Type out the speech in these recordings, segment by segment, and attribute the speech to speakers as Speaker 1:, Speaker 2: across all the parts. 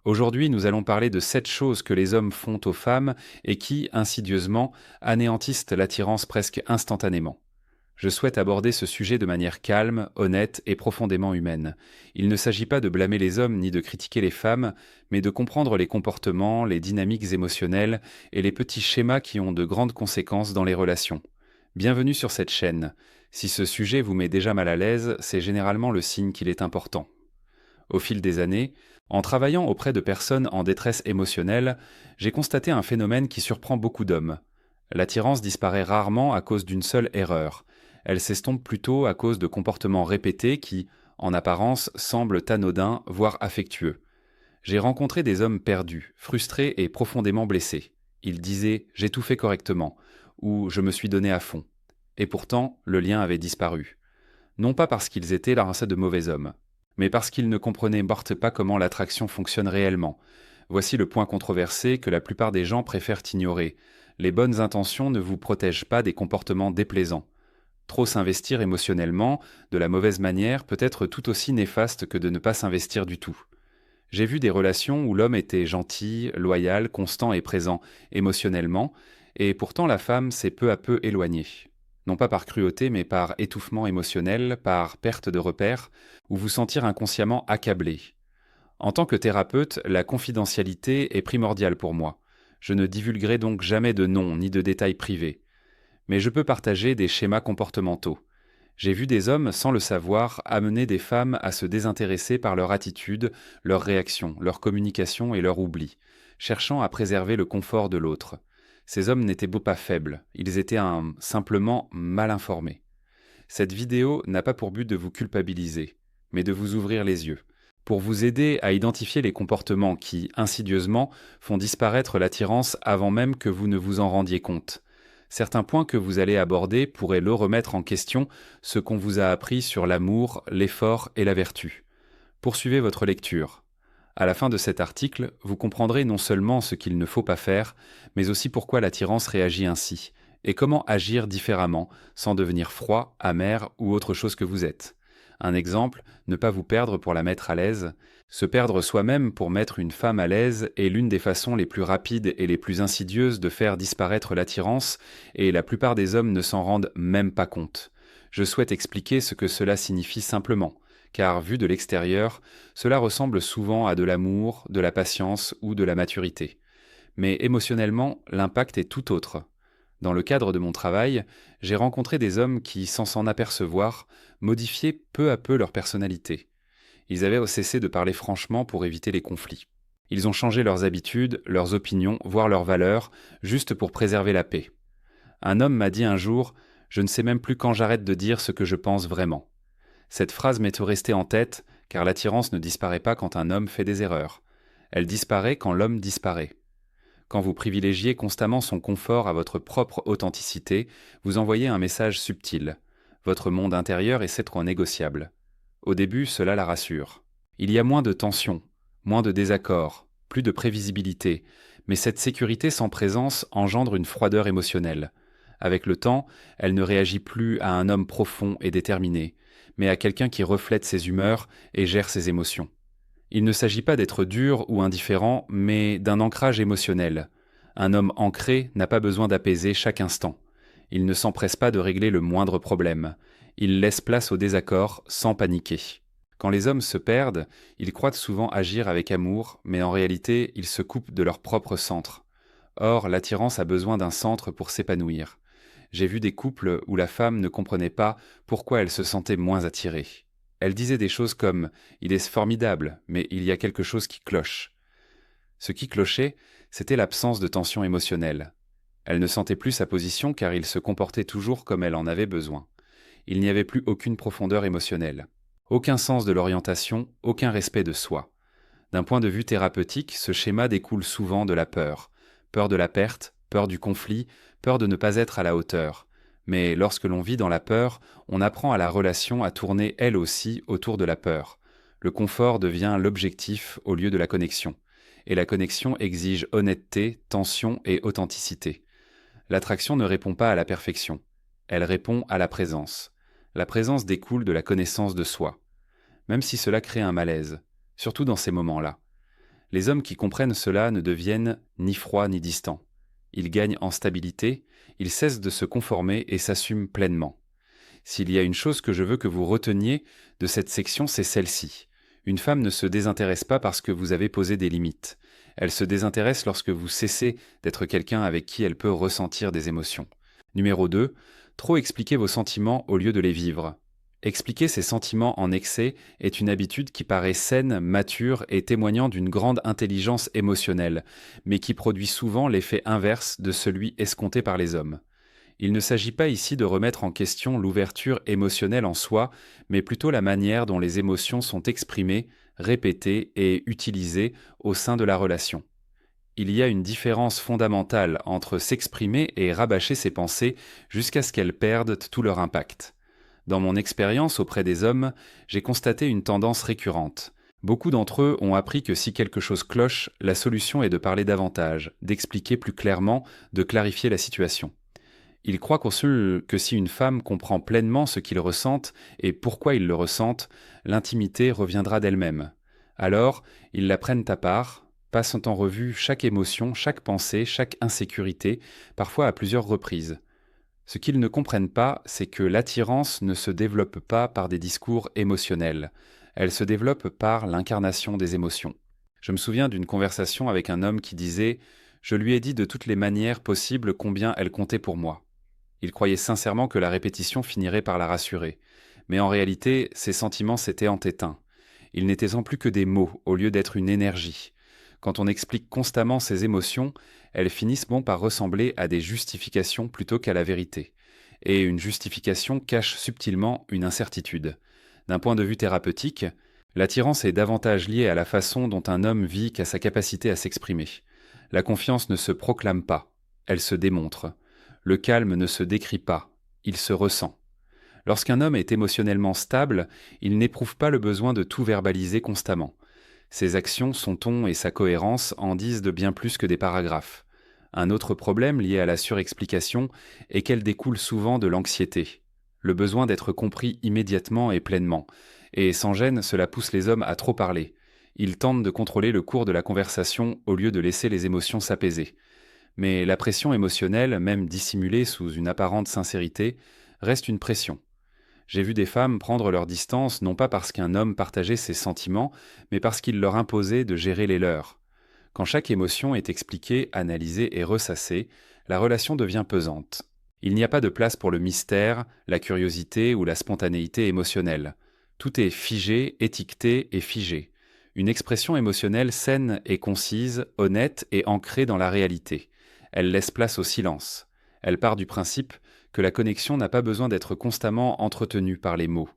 Speaker 1: Aujourd'hui, nous allons parler de 7 choses que les hommes font aux femmes et qui, insidieusement, anéantissent l'attirance presque instantanément. Je souhaite aborder ce sujet de manière calme, honnête et profondément humaine. Il ne s'agit pas de blâmer les hommes ni de critiquer les femmes, mais de comprendre les comportements, les dynamiques émotionnelles et les petits schémas qui ont de grandes conséquences dans les relations. Bienvenue sur cette chaîne. Si ce sujet vous met déjà mal à l'aise, c'est généralement le signe qu'il est important. Au fil des années, en travaillant auprès de personnes en détresse émotionnelle, j'ai constaté un phénomène qui surprend beaucoup d'hommes. L'attirance disparaît rarement à cause d'une seule erreur. Elle s'estompe plutôt à cause de comportements répétés qui, en apparence, semblent anodins, voire affectueux. J'ai rencontré des hommes perdus, frustrés et profondément blessés. Ils disaient « j'ai tout fait correctement » ou « je me suis donné à fond ». Et pourtant, le lien avait disparu. Non pas parce qu'ils étaient là de mauvais hommes, mais parce qu'ils ne comprenaient pas comment l'attraction fonctionne réellement. Voici le point controversé que la plupart des gens préfèrent ignorer. Les bonnes intentions ne vous protègent pas des comportements déplaisants. Trop s'investir émotionnellement, de la mauvaise manière, peut être tout aussi néfaste que de ne pas s'investir du tout. J'ai vu des relations où l'homme était gentil, loyal, constant et présent émotionnellement, et pourtant la femme s'est peu à peu éloignée. Non pas par cruauté, mais par étouffement émotionnel, par perte de repères, ou vous sentir inconsciemment accablé. En tant que thérapeute, la confidentialité est primordiale pour moi. Je ne divulguerai donc jamais de noms ni de détails privés. Mais je peux partager des schémas comportementaux. J'ai vu des hommes, sans le savoir, amener des femmes à se désintéresser par leur attitude, leur réaction, leur communication et leur oubli, cherchant à préserver le confort de l'autre. Ces hommes n'étaient pas faibles, ils étaient simplement mal informés. Cette vidéo n'a pas pour but de vous culpabiliser, mais de vous ouvrir les yeux, pour vous aider à identifier les comportements qui, insidieusement, font disparaître l'attirance avant même que vous ne vous en rendiez compte. Certains points que vous allez aborder pourraient remettre en question ce qu'on vous a appris sur l'amour, l'effort et la vertu. Poursuivez votre lecture. À la fin de cet article, vous comprendrez non seulement ce qu'il ne faut pas faire, mais aussi pourquoi l'attirance réagit ainsi, et comment agir différemment, sans devenir froid, amer ou autre chose que vous êtes. Un exemple, ne pas vous perdre pour la mettre à l'aise. Se perdre soi-même pour mettre une femme à l'aise est l'une des façons les plus rapides et les plus insidieuses de faire disparaître l'attirance, et la plupart des hommes ne s'en rendent même pas compte. Je souhaite expliquer ce que cela signifie simplement, car vu de l'extérieur, cela ressemble souvent à de l'amour, de la patience ou de la maturité. Mais émotionnellement, l'impact est tout autre. Dans le cadre de mon travail, j'ai rencontré des hommes qui, sans s'en apercevoir, modifiaient peu à peu leur personnalité. Ils avaient cessé de parler franchement pour éviter les conflits. Ils ont changé leurs habitudes, leurs opinions, voire leurs valeurs, juste pour préserver la paix. Un homme m'a dit un jour « Je ne sais même plus quand j'arrête de dire ce que je pense vraiment ». Cette phrase m'est restée en tête, car l'attirance ne disparaît pas quand un homme fait des erreurs. Elle disparaît quand l'homme disparaît. Quand vous privilégiez constamment son confort à votre propre authenticité, vous envoyez un message subtil. Votre monde intérieur est trop négociable. Au début, cela la rassure. Il y a moins de tension, moins de désaccords, plus de prévisibilité, mais cette sécurité sans présence engendre une froideur émotionnelle. Avec le temps, elle ne réagit plus à un homme profond et déterminé, mais à quelqu'un qui reflète ses humeurs et gère ses émotions. Il ne s'agit pas d'être dur ou indifférent, mais d'un ancrage émotionnel. Un homme ancré n'a pas besoin d'apaiser chaque instant. Il ne s'empresse pas de régler le moindre problème. Il laisse place au désaccord sans paniquer. Quand les hommes se perdent, ils croient souvent agir avec amour, mais en réalité, ils se coupent de leur propre centre. Or, l'attirance a besoin d'un centre pour s'épanouir. J'ai vu des couples où la femme ne comprenait pas pourquoi elle se sentait moins attirée. Elle disait des choses comme « il est formidable, mais il y a quelque chose qui cloche ». Ce qui clochait, c'était l'absence de tension émotionnelle. Elle ne sentait plus sa position car il se comportait toujours comme elle en avait besoin. Il n'y avait plus aucune profondeur émotionnelle. Aucun sens de l'orientation, aucun respect de soi. D'un point de vue thérapeutique, ce schéma découle souvent de la peur. Peur de la perte, peur du conflit, peur de ne pas être à la hauteur. Mais lorsque l'on vit dans la peur, on apprend à la relation à tourner elle aussi autour de la peur. Le confort devient l'objectif au lieu de la connexion. Et la connexion exige honnêteté, tension et authenticité. L'attraction ne répond pas à la perfection. Elle répond à la présence. La présence découle de la connaissance de soi. Même si cela crée un malaise, surtout dans ces moments-là. Les hommes qui comprennent cela ne deviennent ni froids ni distants. Ils gagnent en stabilité, ils cessent de se conformer et s'assument pleinement. S'il y a une chose que je veux que vous reteniez de cette section, c'est celle-ci. Une femme ne se désintéresse pas parce que vous avez posé des limites. Elle se désintéresse lorsque vous cessez d'être quelqu'un avec qui elle peut ressentir des émotions. Numéro 2. Trop expliquer vos sentiments au lieu de les vivre. Expliquer ses sentiments en excès est une habitude qui paraît saine, mature et témoignant d'une grande intelligence émotionnelle, mais qui produit souvent l'effet inverse de celui escompté par les hommes. Il ne s'agit pas ici de remettre en question l'ouverture émotionnelle en soi, mais plutôt la manière dont les émotions sont exprimées, répétées et utilisées au sein de la relation. Il y a une différence fondamentale entre s'exprimer et rabâcher ses pensées jusqu'à ce qu'elles perdent tout leur impact. Dans mon expérience auprès des hommes, j'ai constaté une tendance récurrente. Beaucoup d'entre eux ont appris que si quelque chose cloche, la solution est de parler davantage, d'expliquer plus clairement, de clarifier la situation. Ils croient que si une femme comprend pleinement ce qu'ils ressentent et pourquoi ils le ressentent, l'intimité reviendra d'elle-même. Alors, ils la prennent à part, passant en revue chaque émotion, chaque pensée, chaque insécurité, parfois à plusieurs reprises. Ce qu'ils ne comprennent pas, c'est que l'attirance ne se développe pas par des discours émotionnels, elle se développe par l'incarnation des émotions. Je me souviens d'une conversation avec un homme qui disait « Je lui ai dit de toutes les manières possibles combien elle comptait pour moi ». Il croyait sincèrement que la répétition finirait par la rassurer. Mais en réalité, ses sentiments s'étaient entêteints. Ils n'étaient en plus que des mots, au lieu d'être une énergie. Quand on explique constamment ses émotions, elles finissent par ressembler à des justifications plutôt qu'à la vérité. Et une justification cache subtilement une incertitude. D'un point de vue thérapeutique, l'attirance est davantage liée à la façon dont un homme vit qu'à sa capacité à s'exprimer. La confiance ne se proclame pas, elle se démontre. Le calme ne se décrit pas, il se ressent. Lorsqu'un homme est émotionnellement stable, il n'éprouve pas le besoin de tout verbaliser constamment. Ses actions, son ton et sa cohérence en disent de bien plus que des paragraphes. Un autre problème lié à la surexplication est qu'elle découle souvent de l'anxiété. Le besoin d'être compris immédiatement et pleinement. Et sans gêne, cela pousse les hommes à trop parler. Ils tentent de contrôler le cours de la conversation au lieu de laisser les émotions s'apaiser. Mais la pression émotionnelle, même dissimulée sous une apparente sincérité, reste une pression. J'ai vu des femmes prendre leur distance non pas parce qu'un homme partageait ses sentiments, mais parce qu'il leur imposait de gérer les leurs. Quand chaque émotion est expliquée, analysée et ressassée, la relation devient pesante. Il n'y a pas de place pour le mystère, la curiosité ou la spontanéité émotionnelle. Tout est figé, étiqueté et figé. Une expression émotionnelle saine et concise, honnête et ancrée dans la réalité. Elle laisse place au silence. Elle part du principe que la connexion n'a pas besoin d'être constamment entretenue par les mots.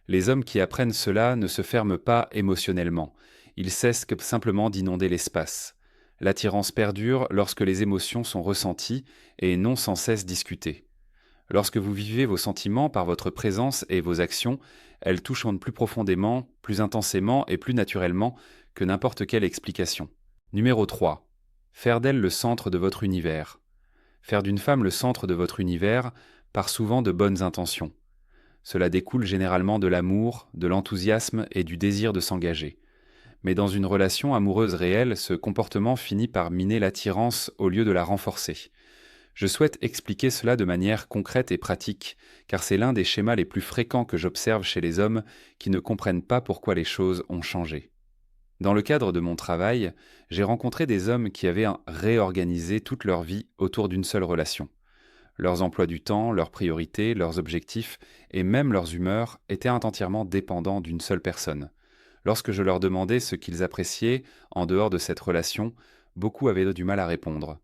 Speaker 1: Les hommes qui apprennent cela ne se ferment pas émotionnellement. Ils cessent simplement d'inonder l'espace. L'attirance perdure lorsque les émotions sont ressenties et non sans cesse discutées. Lorsque vous vivez vos sentiments par votre présence et vos actions, elles touchent plus profondément, plus intensément et plus naturellement que n'importe quelle explication. Numéro 3. Faire d'elle le centre de votre univers. Faire d'une femme le centre de votre univers part souvent de bonnes intentions. Cela découle généralement de l'amour, de l'enthousiasme et du désir de s'engager. Mais dans une relation amoureuse réelle, ce comportement finit par miner l'attirance au lieu de la renforcer. Je souhaite expliquer cela de manière concrète et pratique, car c'est l'un des schémas les plus fréquents que j'observe chez les hommes qui ne comprennent pas pourquoi les choses ont changé. Dans le cadre de mon travail, j'ai rencontré des hommes qui avaient réorganisé toute leur vie autour d'une seule relation. Leurs emplois du temps, leurs priorités, leurs objectifs et même leurs humeurs étaient entièrement dépendants d'une seule personne. Lorsque je leur demandais ce qu'ils appréciaient en dehors de cette relation, beaucoup avaient du mal à répondre.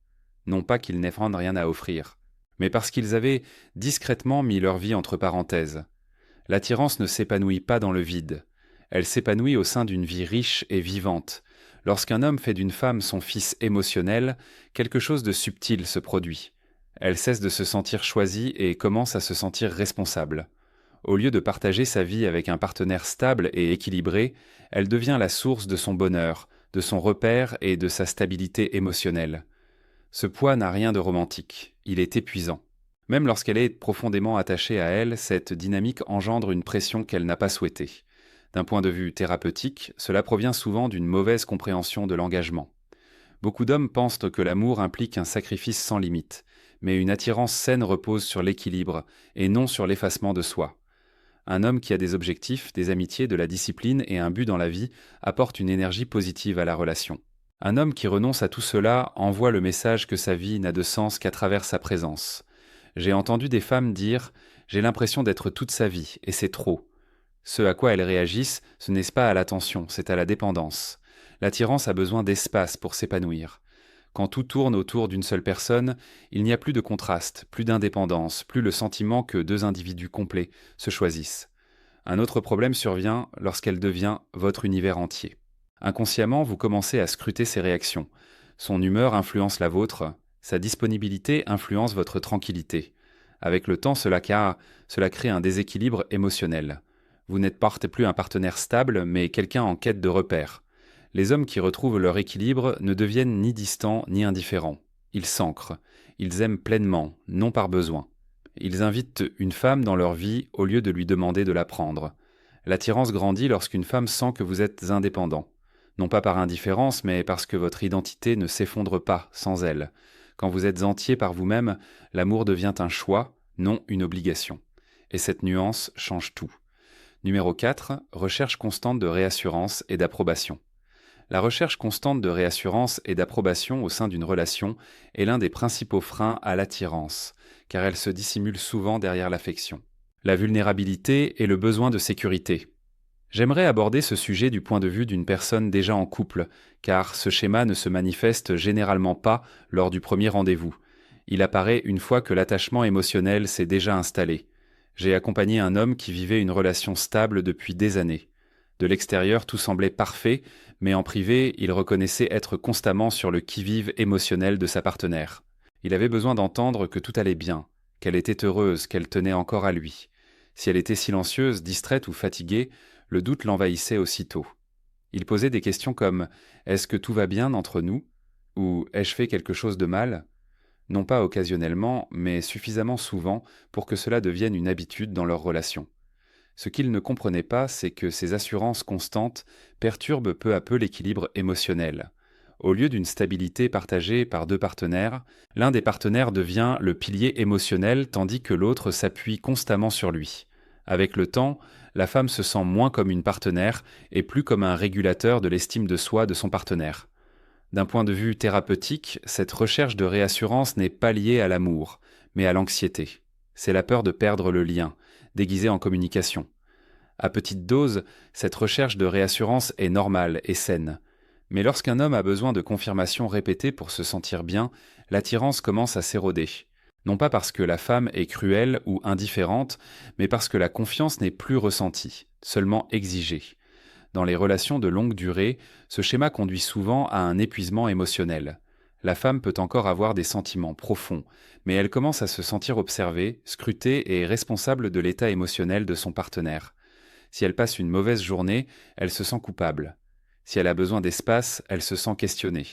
Speaker 1: Non pas qu'ils n'aient rien à offrir, mais parce qu'ils avaient discrètement mis leur vie entre parenthèses. L'attirance ne s'épanouit pas dans le vide. Elle s'épanouit au sein d'une vie riche et vivante. Lorsqu'un homme fait d'une femme son fils émotionnel, quelque chose de subtil se produit. Elle cesse de se sentir choisie et commence à se sentir responsable. Au lieu de partager sa vie avec un partenaire stable et équilibré, elle devient la source de son bonheur, de son repère et de sa stabilité émotionnelle. Ce poids n'a rien de romantique, il est épuisant. Même lorsqu'elle est profondément attachée à elle, cette dynamique engendre une pression qu'elle n'a pas souhaitée. D'un point de vue thérapeutique, cela provient souvent d'une mauvaise compréhension de l'engagement. Beaucoup d'hommes pensent que l'amour implique un sacrifice sans limite, mais une attirance saine repose sur l'équilibre et non sur l'effacement de soi. Un homme qui a des objectifs, des amitiés, de la discipline et un but dans la vie apporte une énergie positive à la relation. Un homme qui renonce à tout cela envoie le message que sa vie n'a de sens qu'à travers sa présence. J'ai entendu des femmes dire « J'ai l'impression d'être toute sa vie, et c'est trop ». Ce à quoi elles réagissent, ce n'est pas à l'attention, c'est à la dépendance. L'attirance a besoin d'espace pour s'épanouir. Quand tout tourne autour d'une seule personne, il n'y a plus de contraste, plus d'indépendance, plus le sentiment que deux individus complets se choisissent. Un autre problème survient lorsqu'elle devient votre univers entier. Inconsciemment, vous commencez à scruter ses réactions. Son humeur influence la vôtre, sa disponibilité influence votre tranquillité. Avec le temps, cela crée un déséquilibre émotionnel. Vous n'êtes plus un partenaire stable, mais quelqu'un en quête de repères. Les hommes qui retrouvent leur équilibre ne deviennent ni distants ni indifférents. Ils s'ancrent. Ils aiment pleinement, non par besoin. Ils invitent une femme dans leur vie au lieu de lui demander de la prendre. L'attirance grandit lorsqu'une femme sent que vous êtes indépendant. Non pas par indifférence, mais parce que votre identité ne s'effondre pas sans elle. Quand vous êtes entier par vous-même, l'amour devient un choix, non une obligation. Et cette nuance change tout. Numéro 4. Recherche constante de réassurance et d'approbation. La recherche constante de réassurance et d'approbation au sein d'une relation est l'un des principaux freins à l'attirance, car elle se dissimule souvent derrière l'affection. La vulnérabilité et le besoin de sécurité. J'aimerais aborder ce sujet du point de vue d'une personne déjà en couple, car ce schéma ne se manifeste généralement pas lors du premier rendez-vous. Il apparaît une fois que l'attachement émotionnel s'est déjà installé. J'ai accompagné un homme qui vivait une relation stable depuis des années. De l'extérieur, tout semblait parfait, mais en privé, il reconnaissait être constamment sur le qui-vive émotionnel de sa partenaire. Il avait besoin d'entendre que tout allait bien, qu'elle était heureuse, qu'elle tenait encore à lui. Si elle était silencieuse, distraite ou fatiguée, le doute l'envahissait aussitôt. Il posait des questions comme « Est-ce que tout va bien entre nous ?» ou « Ai-je fait quelque chose de mal ?» Non pas occasionnellement, mais suffisamment souvent pour que cela devienne une habitude dans leur relation. Ce qu'il ne comprenait pas, c'est que ces assurances constantes perturbent peu à peu l'équilibre émotionnel. Au lieu d'une stabilité partagée par deux partenaires, l'un des partenaires devient le pilier émotionnel tandis que l'autre s'appuie constamment sur lui. Avec le temps, la femme se sent moins comme une partenaire et plus comme un régulateur de l'estime de soi de son partenaire. D'un point de vue thérapeutique, cette recherche de réassurance n'est pas liée à l'amour, mais à l'anxiété. C'est la peur de perdre le lien, déguisée en communication. À petite dose, cette recherche de réassurance est normale et saine. Mais lorsqu'un homme a besoin de confirmation répétée pour se sentir bien, l'attirance commence à s'éroder. Non pas parce que la femme est cruelle ou indifférente, mais parce que la confiance n'est plus ressentie, seulement exigée. Dans les relations de longue durée, ce schéma conduit souvent à un épuisement émotionnel. La femme peut encore avoir des sentiments profonds, mais elle commence à se sentir observée, scrutée et responsable de l'état émotionnel de son partenaire. Si elle passe une mauvaise journée, elle se sent coupable. Si elle a besoin d'espace, elle se sent questionnée.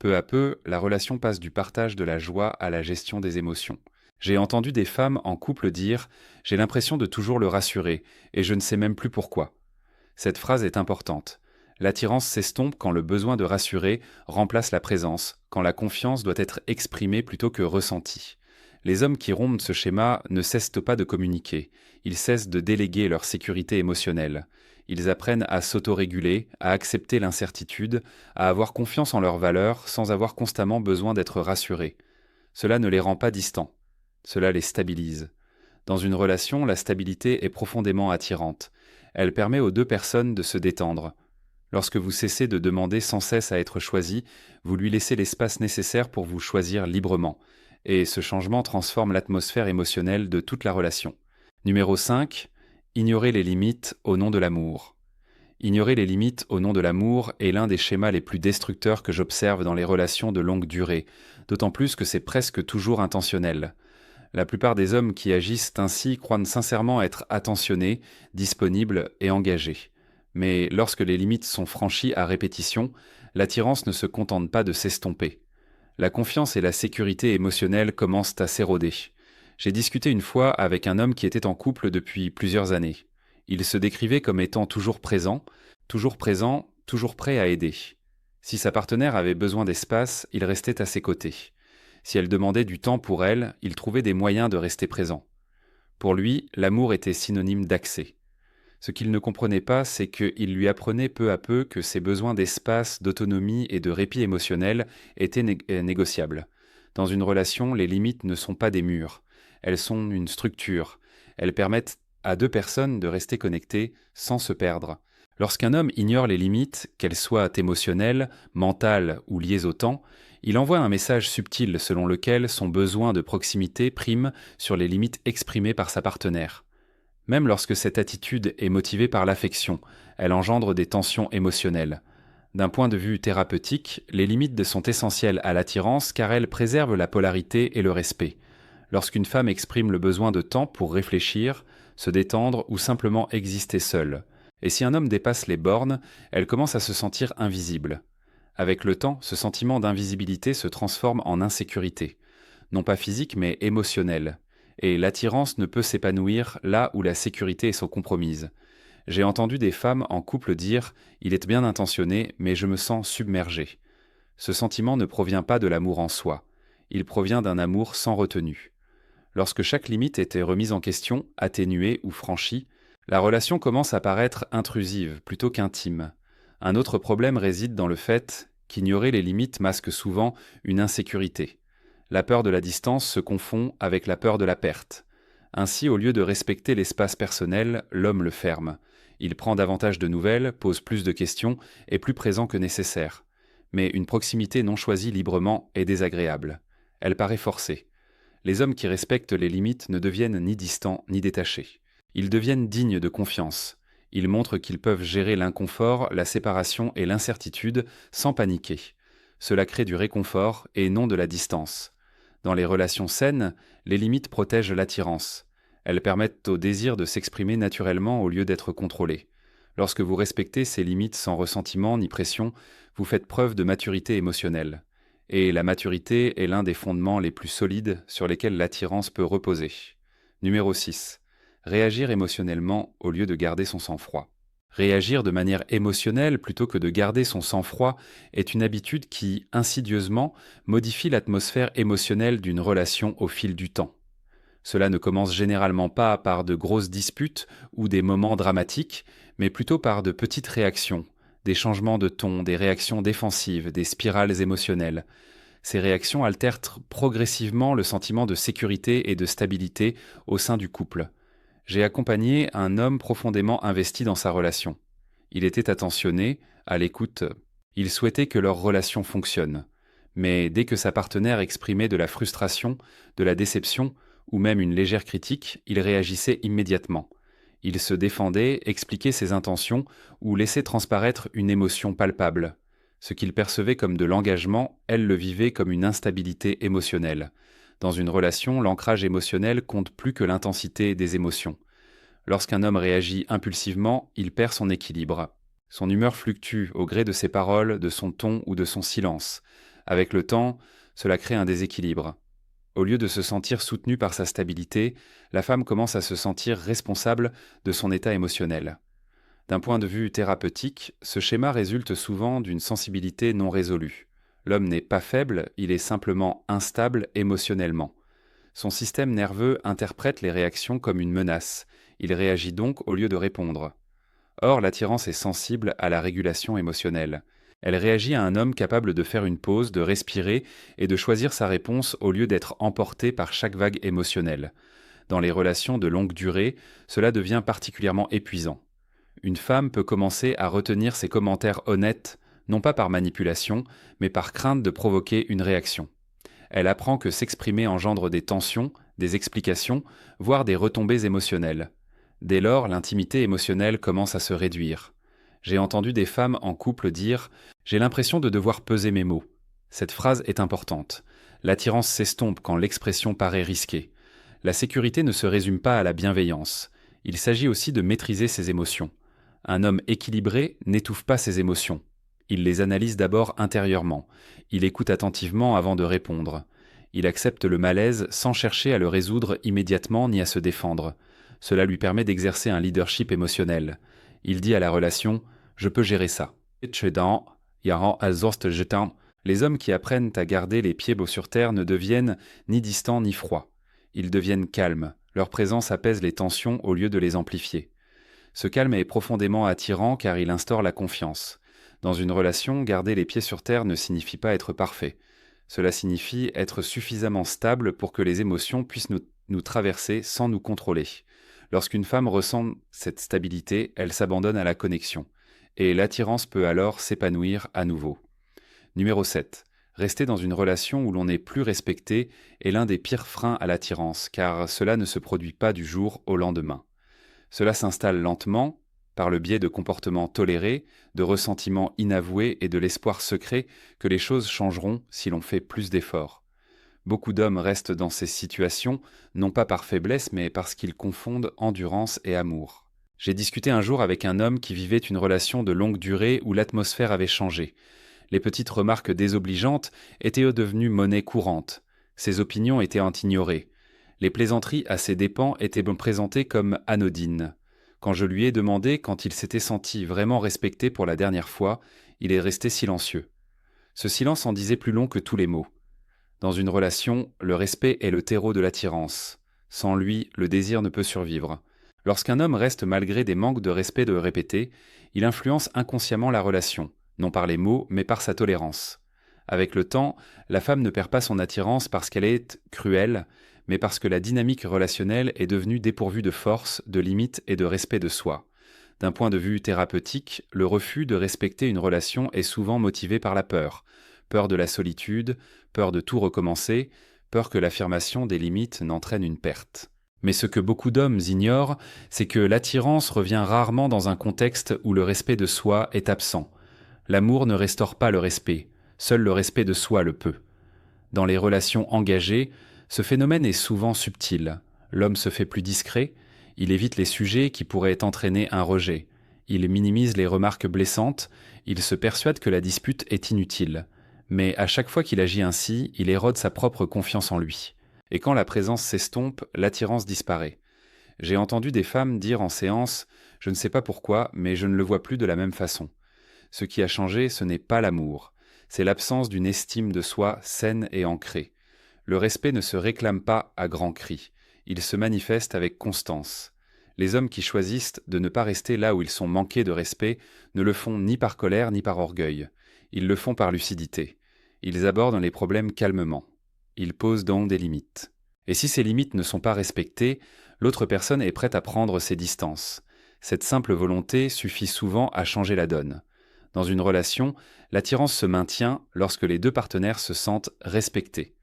Speaker 1: Peu à peu, la relation passe du partage de la joie à la gestion des émotions. J'ai entendu des femmes en couple dire « J'ai l'impression de toujours le rassurer, et je ne sais même plus pourquoi ». Cette phrase est importante. L'attirance s'estompe quand le besoin de rassurer remplace la présence, quand la confiance doit être exprimée plutôt que ressentie. Les hommes qui rompent ce schéma ne cessent pas de communiquer, ils cessent de déléguer leur sécurité émotionnelle. Ils apprennent à s'autoréguler, à accepter l'incertitude, à avoir confiance en leurs valeurs sans avoir constamment besoin d'être rassurés. Cela ne les rend pas distants, cela les stabilise. Dans une relation, la stabilité est profondément attirante. Elle permet aux deux personnes de se détendre. Lorsque vous cessez de demander sans cesse à être choisi, vous lui laissez l'espace nécessaire pour vous choisir librement. Et ce changement transforme l'atmosphère émotionnelle de toute la relation. Numéro 5. Ignorer les limites au nom de l'amour. Ignorer les limites au nom de l'amour est l'un des schémas les plus destructeurs que j'observe dans les relations de longue durée, d'autant plus que c'est presque toujours intentionnel. La plupart des hommes qui agissent ainsi croient sincèrement être attentionnés, disponibles et engagés. Mais lorsque les limites sont franchies à répétition, l'attirance ne se contente pas de s'estomper. La confiance et la sécurité émotionnelle commencent à s'éroder. J'ai discuté une fois avec un homme qui était en couple depuis plusieurs années. Il se décrivait comme étant toujours présent, toujours prêt à aider. Si sa partenaire avait besoin d'espace, il restait à ses côtés. Si elle demandait du temps pour elle, il trouvait des moyens de rester présent. Pour lui, l'amour était synonyme d'accès. Ce qu'il ne comprenait pas, c'est qu'il lui apprenait peu à peu que ses besoins d'espace, d'autonomie et de répit émotionnel étaient négociables. Dans une relation, les limites ne sont pas des murs, elles sont une structure. Elles permettent à deux personnes de rester connectées sans se perdre. Lorsqu'un homme ignore les limites, qu'elles soient émotionnelles, mentales ou liées au temps, il envoie un message subtil selon lequel son besoin de proximité prime sur les limites exprimées par sa partenaire. Même lorsque cette attitude est motivée par l'affection, elle engendre des tensions émotionnelles. D'un point de vue thérapeutique, les limites sont essentielles à l'attirance car elles préservent la polarité et le respect. Lorsqu'une femme exprime le besoin de temps pour réfléchir, se détendre ou simplement exister seule. Et si un homme dépasse les bornes, elle commence à se sentir invisible. Avec le temps, ce sentiment d'invisibilité se transforme en insécurité, non pas physique mais émotionnelle, et l'attirance ne peut s'épanouir là où la sécurité est compromise. J'ai entendu des femmes en couple dire « il est bien intentionné, mais je me sens submergée ». Ce sentiment ne provient pas de l'amour en soi, il provient d'un amour sans retenue. Lorsque chaque limite était remise en question, atténuée ou franchie, la relation commence à paraître intrusive plutôt qu'intime. Un autre problème réside dans le fait qu'ignorer les limites masque souvent une insécurité. La peur de la distance se confond avec la peur de la perte. Ainsi, au lieu de respecter l'espace personnel, l'homme le ferme. Il prend davantage de nouvelles, pose plus de questions, est plus présent que nécessaire. Mais une proximité non choisie librement est désagréable. Elle paraît forcée. Les hommes qui respectent les limites ne deviennent ni distants ni détachés. Ils deviennent dignes de confiance. Ils montrent qu'ils peuvent gérer l'inconfort, la séparation et l'incertitude sans paniquer. Cela crée du réconfort et non de la distance. Dans les relations saines, les limites protègent l'attirance. Elles permettent au désir de s'exprimer naturellement au lieu d'être contrôlé. Lorsque vous respectez ces limites sans ressentiment ni pression, vous faites preuve de maturité émotionnelle. Et la maturité est l'un des fondements les plus solides sur lesquels l'attirance peut reposer. Numéro 6. Réagir émotionnellement au lieu de garder son sang-froid. Réagir de manière émotionnelle plutôt que de garder son sang-froid est une habitude qui, insidieusement, modifie l'atmosphère émotionnelle d'une relation au fil du temps. Cela ne commence généralement pas par de grosses disputes ou des moments dramatiques, mais plutôt par de petites réactions, des changements de ton, des réactions défensives, des spirales émotionnelles. Ces réactions altèrent progressivement le sentiment de sécurité et de stabilité au sein du couple. J'ai accompagné un homme profondément investi dans sa relation. Il était attentionné, à l'écoute. Il souhaitait que leur relation fonctionne. Mais dès que sa partenaire exprimait de la frustration, de la déception ou même une légère critique, il réagissait immédiatement. Il se défendait, expliquait ses intentions ou laissait transparaître une émotion palpable. Ce qu'il percevait comme de l'engagement, elle le vivait comme une instabilité émotionnelle. Dans une relation, l'ancrage émotionnel compte plus que l'intensité des émotions. Lorsqu'un homme réagit impulsivement, il perd son équilibre. Son humeur fluctue au gré de ses paroles, de son ton ou de son silence. Avec le temps, cela crée un déséquilibre. Au lieu de se sentir soutenue par sa stabilité, la femme commence à se sentir responsable de son état émotionnel. D'un point de vue thérapeutique, ce schéma résulte souvent d'une sensibilité non résolue. L'homme n'est pas faible, il est simplement instable émotionnellement. Son système nerveux interprète les réactions comme une menace. Il réagit donc au lieu de répondre. Or, l'attirance est sensible à la régulation émotionnelle. Elle réagit à un homme capable de faire une pause, de respirer et de choisir sa réponse au lieu d'être emporté par chaque vague émotionnelle. Dans les relations de longue durée, cela devient particulièrement épuisant. Une femme peut commencer à retenir ses commentaires honnêtes, non pas par manipulation, mais par crainte de provoquer une réaction. Elle apprend que s'exprimer engendre des tensions, des explications, voire des retombées émotionnelles. Dès lors, l'intimité émotionnelle commence à se réduire. J'ai entendu des femmes en couple dire « J'ai l'impression de devoir peser mes mots ». Cette phrase est importante. L'attirance s'estompe quand l'expression paraît risquée. La sécurité ne se résume pas à la bienveillance. Il s'agit aussi de maîtriser ses émotions. Un homme équilibré n'étouffe pas ses émotions. Il les analyse d'abord intérieurement. Il écoute attentivement avant de répondre. Il accepte le malaise sans chercher à le résoudre immédiatement ni à se défendre. Cela lui permet d'exercer un leadership émotionnel. Il dit à la relation « je peux gérer ça ». Les hommes qui apprennent à garder les pieds beaux sur terre ne deviennent ni distants ni froids. Ils deviennent calmes. Leur présence apaise les tensions au lieu de les amplifier. Ce calme est profondément attirant car il instaure la confiance. Dans une relation, garder les pieds sur terre ne signifie pas être parfait. Cela signifie être suffisamment stable pour que les émotions puissent nous traverser sans nous contrôler. Lorsqu'une femme ressent cette stabilité, elle s'abandonne à la connexion. Et l'attirance peut alors s'épanouir à nouveau. Numéro 7. Rester dans une relation où l'on n'est plus respecté est l'un des pires freins à l'attirance, car cela ne se produit pas du jour au lendemain. Cela s'installe lentement, par le biais de comportements tolérés, de ressentiments inavoués et de l'espoir secret que les choses changeront si l'on fait plus d'efforts. Beaucoup d'hommes restent dans ces situations, non pas par faiblesse, mais parce qu'ils confondent endurance et amour. J'ai discuté un jour avec un homme qui vivait une relation de longue durée où l'atmosphère avait changé. Les petites remarques désobligeantes étaient devenues monnaie courante. Ses opinions étaient ignorées. Les plaisanteries à ses dépens étaient présentées comme anodines. Quand je lui ai demandé quand il s'était senti vraiment respecté pour la dernière fois, il est resté silencieux. Ce silence en disait plus long que tous les mots. Dans une relation, le respect est le terreau de l'attirance. Sans lui, le désir ne peut survivre. Lorsqu'un homme reste malgré des manques de respect de répétés, il influence inconsciemment la relation, non par les mots, mais par sa tolérance. Avec le temps, la femme ne perd pas son attirance parce qu'elle est cruelle, mais parce que la dynamique relationnelle est devenue dépourvue de force, de limites et de respect de soi. D'un point de vue thérapeutique, le refus de respecter une relation est souvent motivé par la peur. Peur de la solitude, peur de tout recommencer, peur que l'affirmation des limites n'entraîne une perte. Mais ce que beaucoup d'hommes ignorent, c'est que l'attirance revient rarement dans un contexte où le respect de soi est absent. L'amour ne restaure pas le respect, seul le respect de soi le peut. Dans les relations engagées, ce phénomène est souvent subtil. L'homme se fait plus discret, il évite les sujets qui pourraient entraîner un rejet. Il minimise les remarques blessantes, il se persuade que la dispute est inutile. Mais à chaque fois qu'il agit ainsi, il érode sa propre confiance en lui. Et quand la présence s'estompe, l'attirance disparaît. J'ai entendu des femmes dire en séance « Je ne sais pas pourquoi, mais je ne le vois plus de la même façon ». Ce qui a changé, ce n'est pas l'amour. C'est l'absence d'une estime de soi saine et ancrée. Le respect ne se réclame pas à grands cris, il se manifeste avec constance. Les hommes qui choisissent de ne pas rester là où ils sont manqués de respect ne le font ni par colère ni par orgueil. Ils le font par lucidité. Ils abordent les problèmes calmement. Ils posent donc des limites. Et si ces limites ne sont pas respectées, l'autre personne est prête à prendre ses distances. Cette simple volonté suffit souvent à changer la donne. Dans une relation, l'attirance se maintient lorsque les deux partenaires se sentent respectés.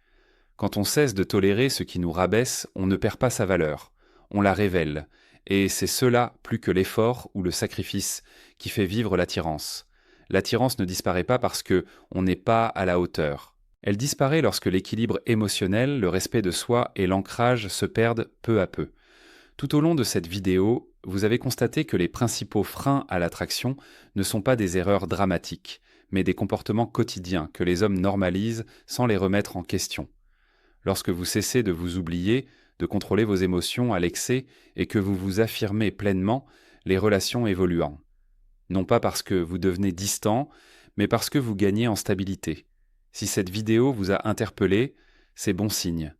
Speaker 1: Quand on cesse de tolérer ce qui nous rabaisse, on ne perd pas sa valeur, on la révèle, et c'est cela plus que l'effort ou le sacrifice qui fait vivre l'attirance. L'attirance ne disparaît pas parce que on n'est pas à la hauteur. Elle disparaît lorsque l'équilibre émotionnel, le respect de soi et l'ancrage se perdent peu à peu. Tout au long de cette vidéo, vous avez constaté que les principaux freins à l'attraction ne sont pas des erreurs dramatiques, mais des comportements quotidiens que les hommes normalisent sans les remettre en question. Lorsque vous cessez de vous oublier, de contrôler vos émotions à l'excès et que vous vous affirmez pleinement, les relations évoluent. Non pas parce que vous devenez distant, mais parce que vous gagnez en stabilité. Si cette vidéo vous a interpellé, c'est bon signe.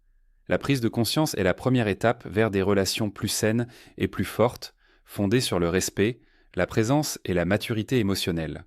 Speaker 1: La prise de conscience est la première étape vers des relations plus saines et plus fortes, fondées sur le respect, la présence et la maturité émotionnelle.